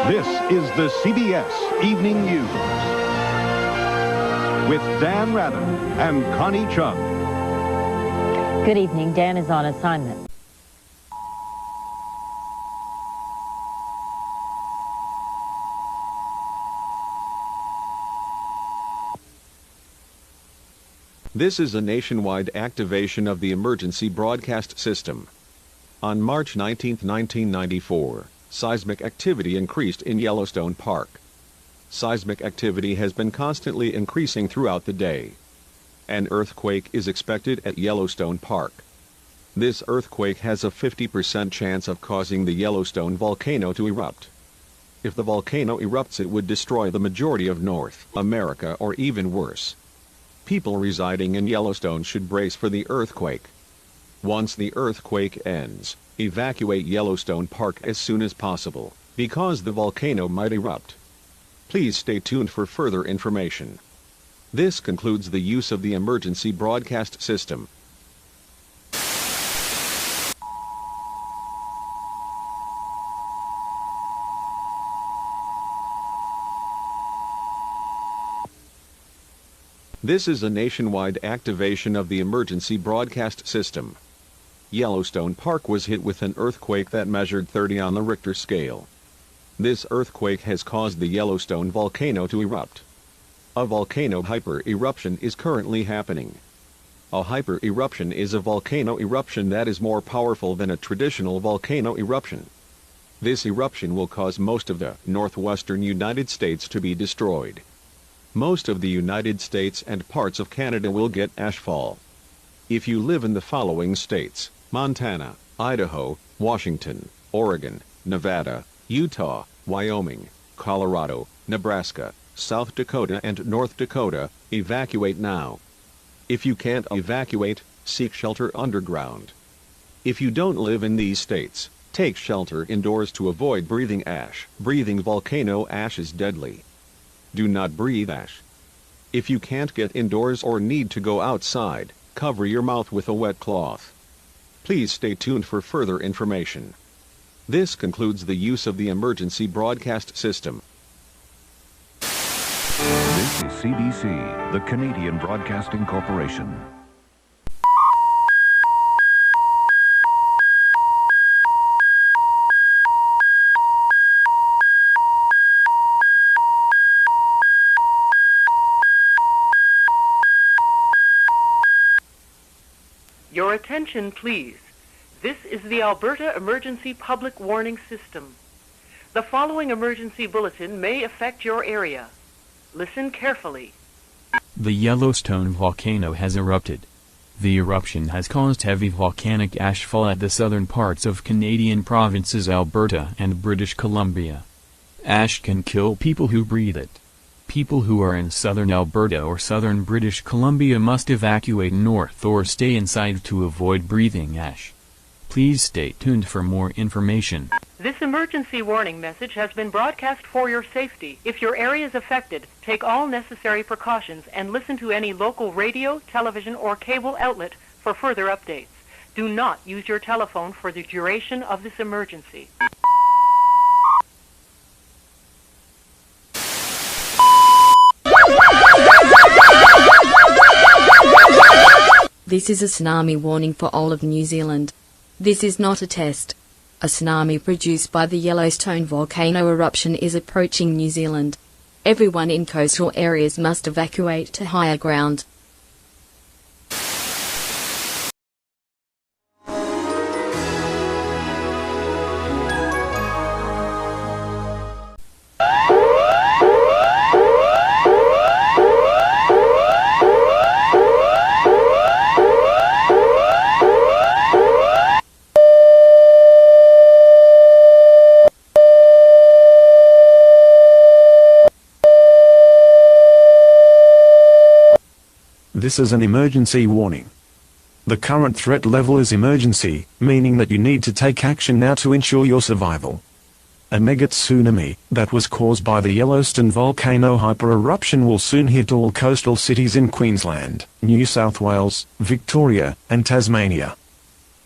This is the CBS Evening News with Dan Rather and Connie Chung. Good evening. Dan is on assignment. This is a nationwide activation of the emergency broadcast system. On March 19, 1994, seismic activity increased in Yellowstone Park. Seismic activity has been constantly increasing throughout the day. An earthquake is expected at Yellowstone Park. This earthquake has a 50% chance of causing the Yellowstone volcano to erupt. If the volcano erupts, it would destroy the majority of North America or even worse. People residing in Yellowstone should brace for the earthquake. Once the earthquake ends, evacuate Yellowstone Park as soon as possible, because the volcano might erupt. Please stay tuned for further information. This concludes the use of the emergency broadcast system. This is a nationwide activation of the emergency broadcast system. Yellowstone Park was hit with an earthquake that measured 30 on the Richter scale. This earthquake has caused the Yellowstone volcano to erupt. A volcano hyper-eruption is currently happening. A hyper-eruption is a volcano eruption that is more powerful than a traditional volcano eruption. This eruption will cause most of the northwestern United States to be destroyed. Most of the United States and parts of Canada will get ashfall. If you live in the following states: Montana, Idaho, Washington, Oregon, Nevada, Utah, Wyoming, Colorado, Nebraska, South Dakota and North Dakota, evacuate now. If you can't evacuate, seek shelter underground. If you don't live in these states, take shelter indoors to avoid breathing ash. Breathing volcano ash is deadly. Do not breathe ash. If you can't get indoors or need to go outside, cover your mouth with a wet cloth. Please stay tuned for further information. This concludes the use of the emergency broadcast system. This is CBC, the Canadian Broadcasting Corporation. Your attention, please. This is the Alberta Emergency Public Warning System. The following emergency bulletin may affect your area. Listen carefully. The Yellowstone volcano has erupted. The eruption has caused heavy volcanic ashfall at the southern parts of Canadian provinces Alberta and British Columbia. Ash can kill people who breathe it. People who are in southern Alberta or southern British Columbia must evacuate north or stay inside to avoid breathing ash. Please stay tuned for more information. This emergency warning message has been broadcast for your safety. If your area is affected, take all necessary precautions and listen to any local radio, television, or cable outlet for further updates. Do not use your telephone for the duration of this emergency. This is a tsunami warning for all of New Zealand. This is not a test. A tsunami produced by the Yellowstone Volcano Eruption is approaching New Zealand. Everyone in coastal areas must evacuate to higher ground. This is an emergency warning. The current threat level is emergency, meaning that you need to take action now to ensure your survival. A mega tsunami that was caused by the Yellowstone volcano hypereruption will soon hit all coastal cities in Queensland, New South Wales, Victoria, and Tasmania.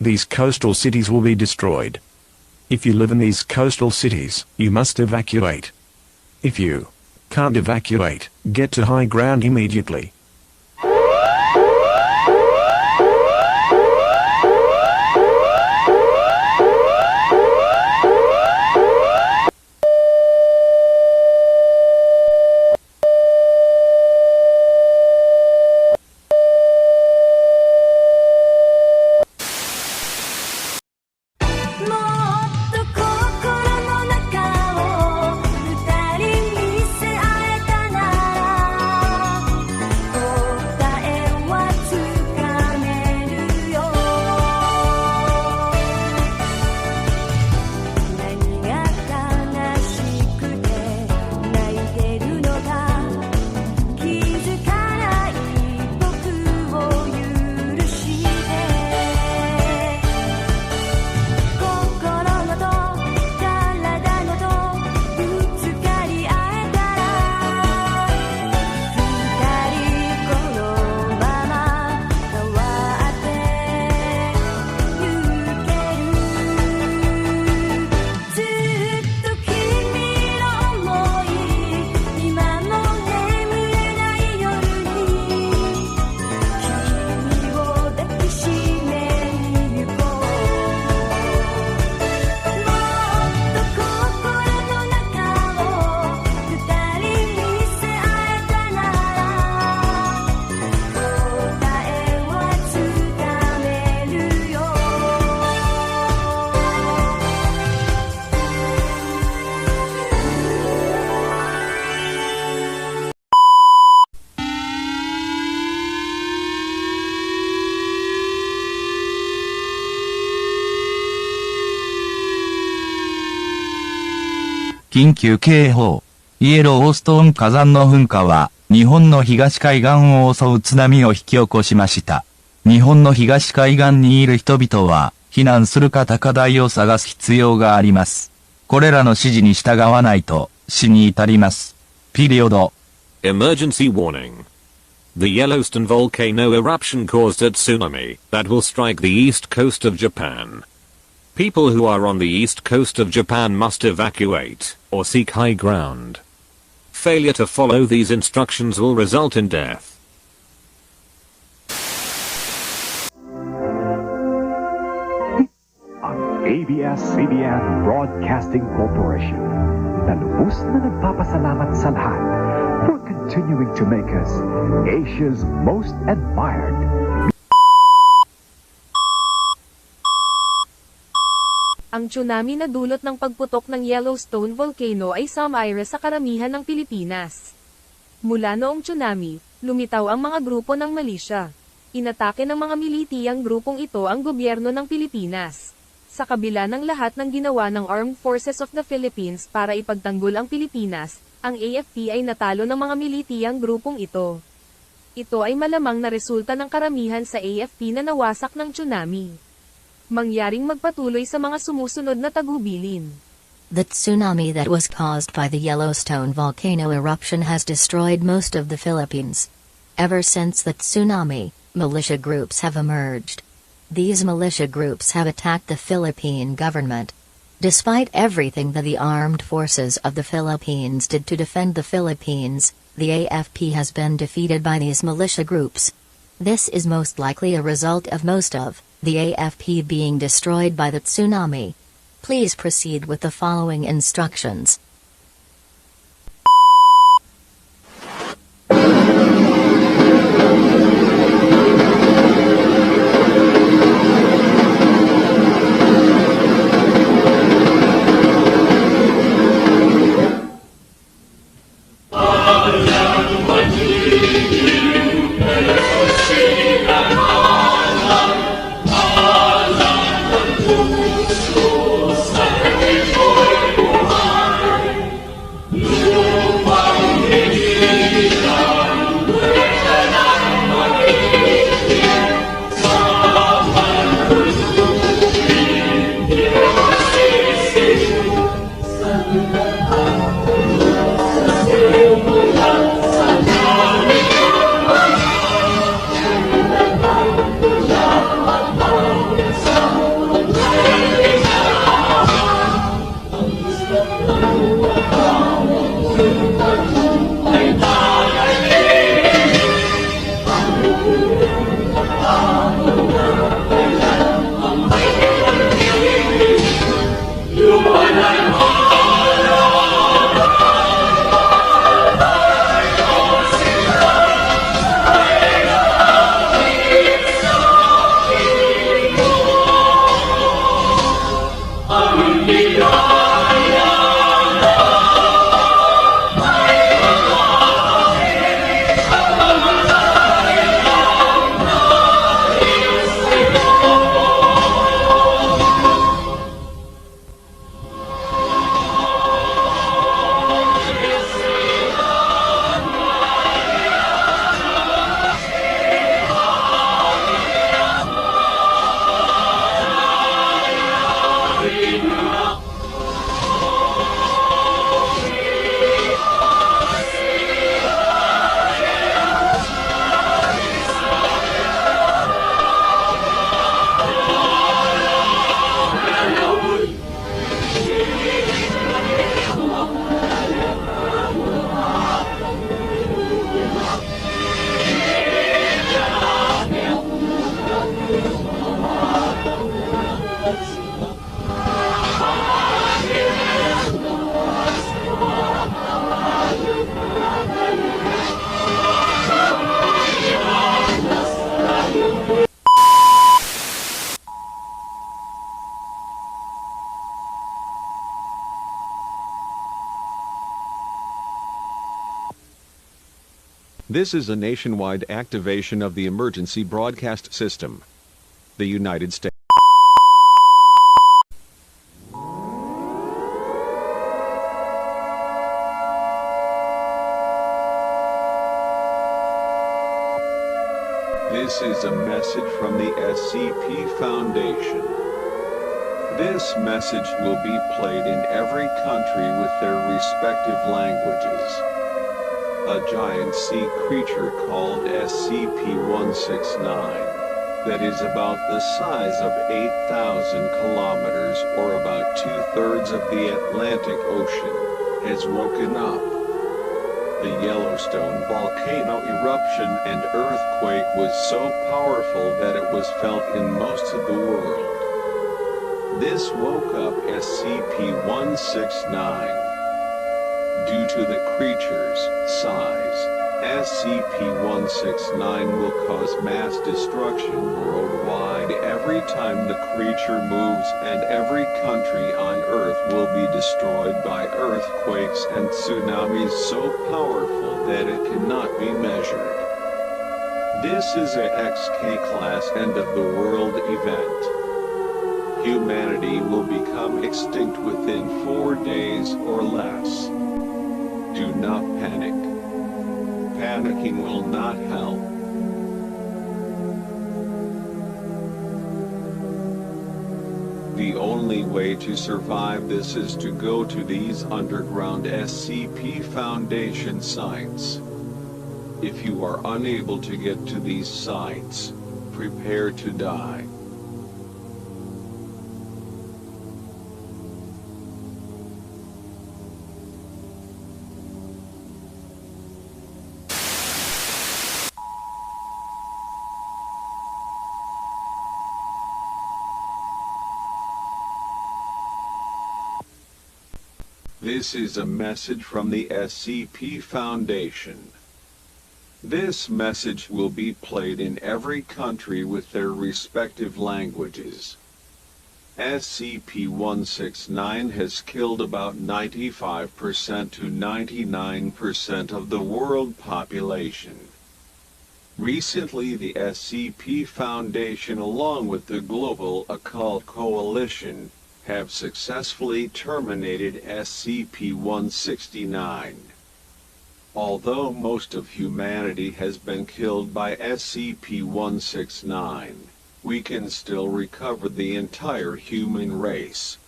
These coastal cities will be destroyed. If you live in these coastal cities, you must evacuate. If you can't evacuate, get to high ground immediately.緊急警報。イエローストーン火山の噴火は、日本の東海岸を襲う津波を引き起こしました。日本の東海岸にいる人々は、避難するか高台を探す必要があります。これらの指示に従わないと、死に至ります。ピリオド。Emergency warning. The Yellowstone volcano eruption caused a tsunami that will strike the east coast of Japan. People who are on the east coast of Japan must evacuate, or seek high ground. Failure to follow these instructions will result in death. Ang ABS-CBN Broadcasting Corporation, lubos na nagpapasalamat sa lahat for continuing to make us Asia's most admired. Ang tsunami na dulot ng pagputok ng Yellowstone Volcano ay sumire sa karamihan ng Pilipinas. Mula noong tsunami, lumitaw ang mga grupo ng milisya. Inatake ng mga militiyang grupong ito ang gobyerno ng Pilipinas. Sa kabila ng lahat ng ginawa ng Armed Forces of the Philippines para ipagtanggol ang Pilipinas, ang AFP ay natalo ng mga militiyang grupong ito. Ito ay malamang na resulta ng karamihan sa AFP na nawasak ng tsunami. Mangyaring magpatuloy sa mga sumusunod na tagubilin. The tsunami that was caused by the Yellowstone volcano eruption has destroyed most of the Philippines. Ever since the tsunami, militia groups have emerged. These militia groups have attacked the Philippine government. Despite everything that the armed forces of the Philippines did to defend the Philippines, the AFP has been defeated by these militia groups. This is most likely a result of most of the AFP being destroyed by the tsunami. Please proceed with the following instructions. This is a nationwide activation of the emergency broadcast system. The United States. This is a message from the SCP Foundation. This message will be played in every country with their respective languages. A giant sea creature called SCP-169 that is about the size of 8,000 kilometers or about 2/3 of the Atlantic Ocean has woken up. The Yellowstone Volcano Eruption and earthquake was so powerful that it was felt in most of the world. This woke up SCP-169. Due to the creature's size, SCP-169 will cause mass destruction worldwide every time the creature moves, and every country on Earth will be destroyed by earthquakes and tsunamis so powerful that it cannot be measured. This is a XK-class end-of-the-world event. Humanity will become extinct within 4 days or less. Do not panic. Panicking will not help. The only way to survive this is to go to these underground SCP Foundation sites. If you are unable to get to these sites, prepare to die. This is a message from the SCP Foundation. This message will be played in every country with their respective languages. SCP-169 has killed about 95% to 99% of the world population. Recently, the SCP Foundation, along with the Global Occult Coalition, have successfully terminated SCP-169. Although most of humanity has been killed by SCP-169, we can still recover the entire human race.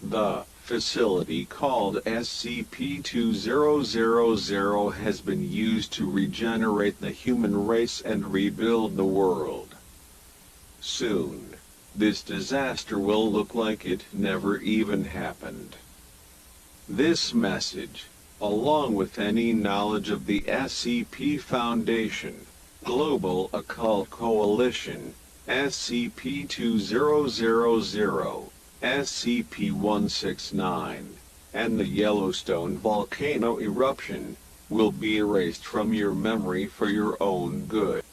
The facility called SCP-2000 has been used to regenerate the human race and rebuild the world. Soon, this disaster will look like it never even happened. This message, along with any knowledge of the SCP Foundation, Global Occult Coalition, SCP-2000, SCP-169, and the Yellowstone Volcano Eruption, will be erased from your memory for your own good.